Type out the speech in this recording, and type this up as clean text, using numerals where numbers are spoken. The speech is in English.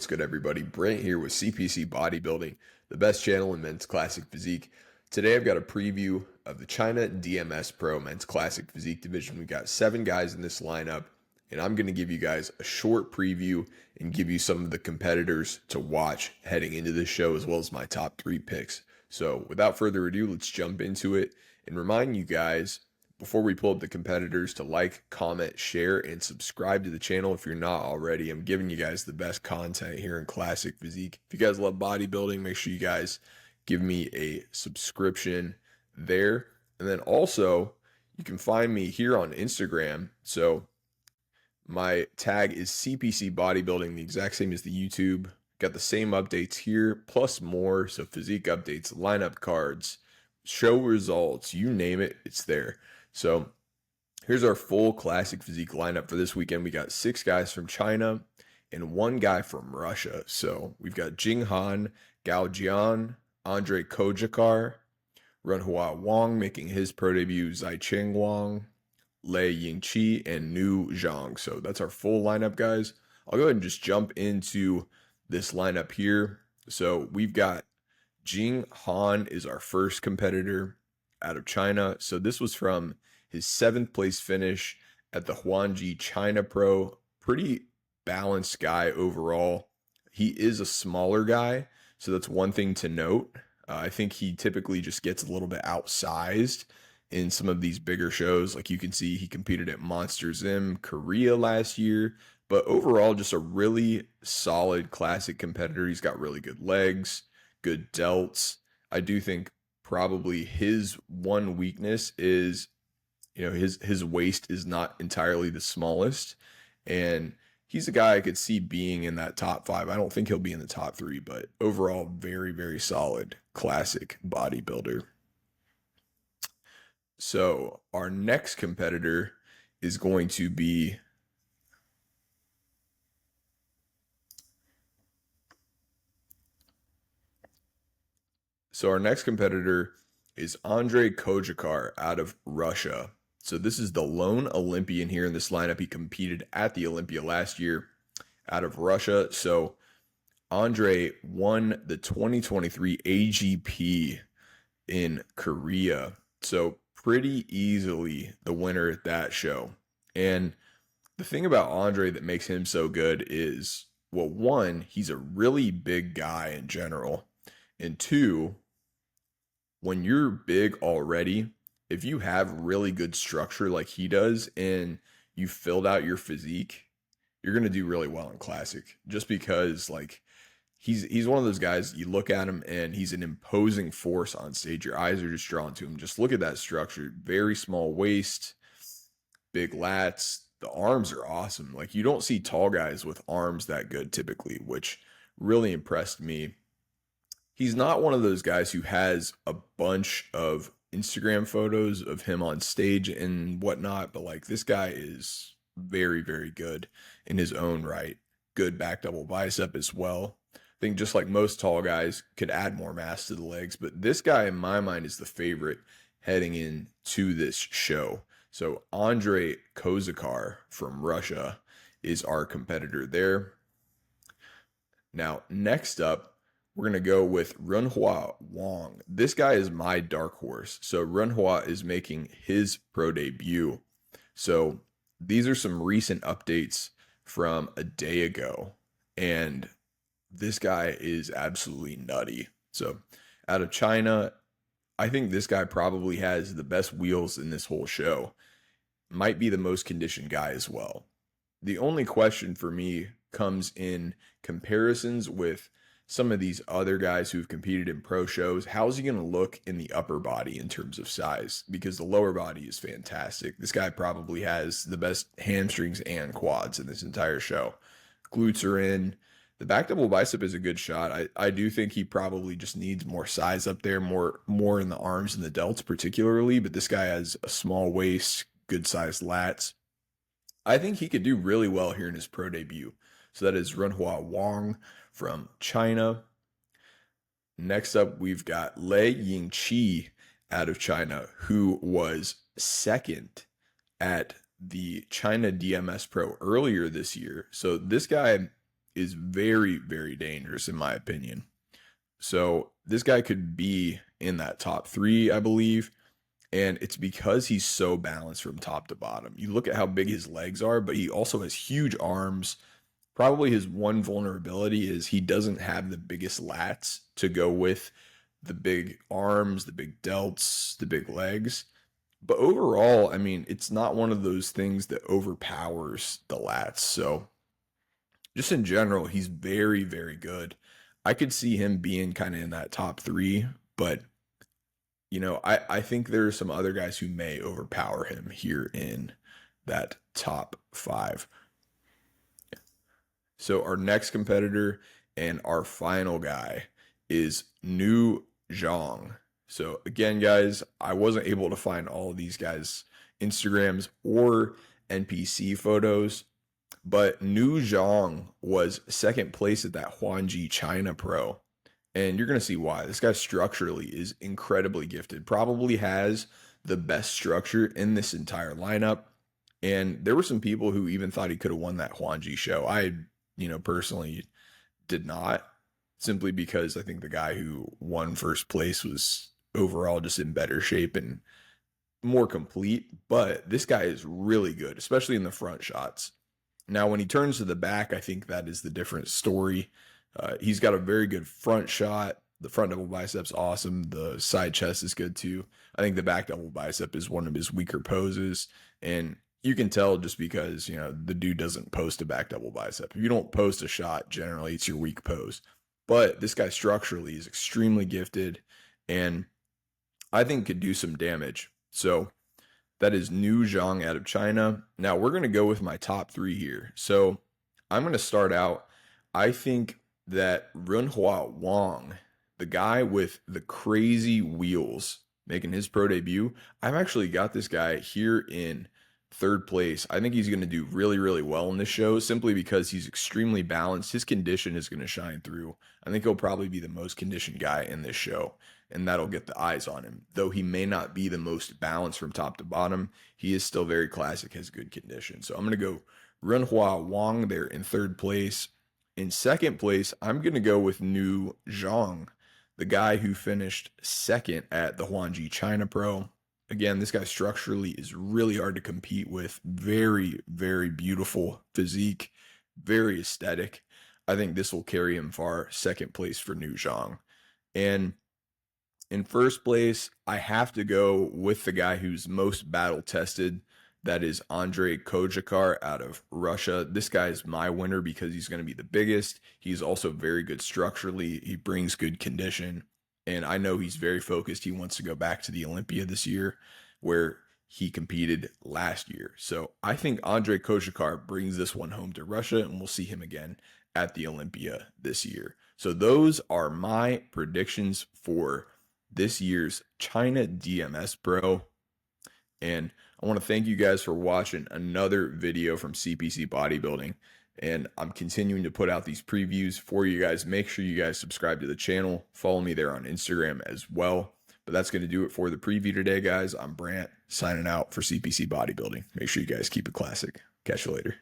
what's good, everybody? Brent here with CPC Bodybuilding, the best channel in men's classic physique. Today, I've got a preview of the China DMS Pro men's classic physique division. We've got 7 guys in this lineup, and I'm going to give you guys a short preview and give you some of the competitors to watch heading into this show, as well as my top 3 picks. So, without further ado, let's jump into it and remind you guys before we pull up the competitors to like, comment, share, and subscribe to the channel if you're not already. I'm giving you guys the best content here in classic physique. If you guys love bodybuilding, make sure you guys give me a subscription there. And then also, you can find me here on Instagram. So my tag is CPC Bodybuilding, the exact same as the YouTube. Got the same updates here, plus more. So physique updates, lineup cards, show results, you name it, it's there. So here's our full classic physique lineup for this weekend. We got 6 guys from China and 1 guy from Russia. So we've got Jing Han, Gao Jian, Andre Kojakar, Renhua Wang making his pro debut, Zaicheng Wang, Lei Yingqi, and Nu Zhang. So that's our full lineup, guys. I'll go ahead and just jump into this lineup here. So we've got Jing Han is our first competitor out of China. So this was from his 7th place finish at the Huangji China Pro. Pretty balanced guy overall. He is a smaller guy, so that's one thing to note. I think he typically just gets a little bit outsized in some of these bigger shows. Like you can see, he competed at Monster Gym Korea last year, but overall just a really solid classic competitor. He's got really good legs, good delts. I do think probably his one weakness is, his waist is not entirely the smallest, and he's a guy I could see being in that top 5. I don't think he'll be in the top 3, but overall, very, very solid classic bodybuilder. So our next competitor is going to be Andre Kojakar out of Russia. So this is the lone Olympian here in this lineup. He competed at the Olympia last year out of Russia. So Andre won the 2023 AGP in Korea. So pretty easily the winner at that show. And the thing about Andre that makes him so good is, well, 1, he's a really big guy in general. And 2, when you're big already, if you have really good structure like he does and you filled out your physique, you're going to do really well in classic, just because he's one of those guys, you look at him and he's an imposing force on stage. Your eyes are just drawn to him. Just look at that structure. Very small waist, big lats. The arms are awesome. Like, you don't see tall guys with arms that good typically, which really impressed me. He's not one of those guys who has a bunch of Instagram photos of him on stage and whatnot, but this guy is very, very good in his own right. Good back double bicep as well. I think just like most tall guys, could add more mass to the legs, but this guy in my mind is the favorite heading into this show. So Andre Kojakar from Russia is our competitor there. Now, next up, we're going to go with Renhua Wang. This guy is my dark horse. So Renhua is making his pro debut. So these are some recent updates from a day ago, and this guy is absolutely nutty. So out of China, I think this guy probably has the best wheels in this whole show. Might be the most conditioned guy as well. The only question for me comes in comparisons with some of these other guys who've competed in pro shows. How's he going to look in the upper body in terms of size? Because the lower body is fantastic. This guy probably has the best hamstrings and quads in this entire show. Glutes are in. The back double bicep is a good shot. I do think he probably just needs more size up there, more in the arms and the delts particularly, but this guy has a small waist, good sized lats. I think he could do really well here in his pro debut. So that is Renhua Wang from China. Next up, we've got Lei Yingqi out of China, who was 2nd at the China DMS Pro earlier this year. So this guy is very, very dangerous in my opinion. So this guy could be in that top three, I believe. And it's because he's so balanced from top to bottom. You look at how big his legs are, but he also has huge arms. Probably his one vulnerability is he doesn't have the biggest lats to go with the big arms, the big delts, the big legs. But overall, I mean, it's not one of those things that overpowers the lats. So just in general, he's very, very good. I could see him being kind of in that top three, but I think there are some other guys who may overpower him here in that top five. So our next competitor and our final guy is Nu Zhang. So again, guys, I wasn't able to find all of these guys' Instagrams or NPC photos, but Nu Zhang was second place at that Huanji China Pro. And you're going to see why. This guy structurally is incredibly gifted. Probably has the best structure in this entire lineup. And there were some people who even thought he could have won that Huanji show. I, personally did not, simply because I think the guy who won first place was overall just in better shape and more complete. But this guy is really good, especially in the front shots. Now, when he turns to the back, I think that is the different story. He's got a very good front shot. The front double bicep's awesome. The side chest is good too. I think the back double bicep is one of his weaker poses. And you can tell just because, the dude doesn't post a back double bicep. If you don't post a shot, generally it's your weak pose. But this guy structurally is extremely gifted and I think could do some damage. So that is Nu Zhang out of China. Now we're going to go with my top three here. So I'm going to start out. I think that Renhua Wang, the guy with the crazy wheels making his pro debut, I've actually got this guy here in third place. I think he's going to do really, really well in this show simply because he's extremely balanced. His condition is going to shine through. I think he'll probably be the most conditioned guy in this show, and that'll get the eyes on him. Though he may not be the most balanced from top to bottom, he is still very classic, has good condition. So I'm going to go Renhua Wang there in third place. In second place, I'm going to go with Nu Zhang, the guy who finished second at the Huanji China Pro. Again, this guy structurally is really hard to compete with. Very, very beautiful physique, very aesthetic. I think this will carry him far. Second place for Nu Zhang. And in first place, I have to go with the guy who's most battle tested. That is Andrei Kojakar out of Russia. This guy is my winner because he's going to be the biggest. He's also very good structurally. He brings good condition. And I know he's very focused. He wants to go back to the Olympia this year where he competed last year. So I think Andrei Kojakar brings this one home to Russia, and we'll see him again at the Olympia this year. So those are my predictions for this year's China DMS Pro. And I want to thank you guys for watching another video from CPC Bodybuilding. And I'm continuing to put out these previews for you guys. Make sure you guys subscribe to the channel. Follow me there on Instagram as well. But that's going to do it for the preview today, guys. I'm Brant, signing out for CPC Bodybuilding. Make sure you guys keep it classic. Catch you later.